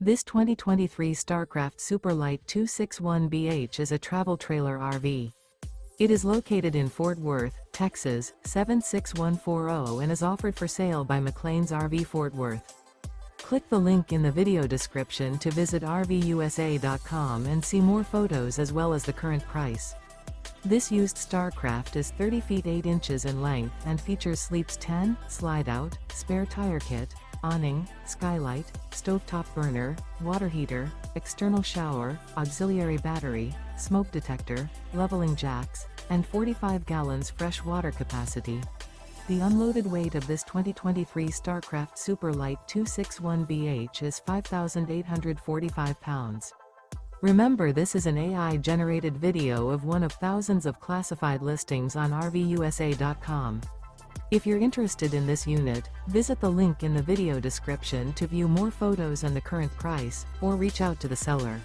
This 2023 Starcraft Super Lite 261BH is a travel trailer RV. It is located in Fort Worth, Texas, 76140 and is offered for sale by McClain's RV Fort Worth. Click the link in the video description to visit RVUSA.com and see more photos as well as the current price. This used Starcraft is 30 feet 8 inches in length and features Sleeps 10, Slideout, spare tire kit, awning, skylight, stovetop burner, water heater, external shower, auxiliary battery, smoke detector, leveling jacks, and 45 gallons fresh water capacity. The unloaded weight of this 2023 Starcraft Super Lite 261BH is 5,845 pounds. Remember, this is an AI-generated video of one of thousands of classified listings on RVUSA.com. If you're interested in this unit, visit the link in the video description to view more photos and the current price, or reach out to the seller.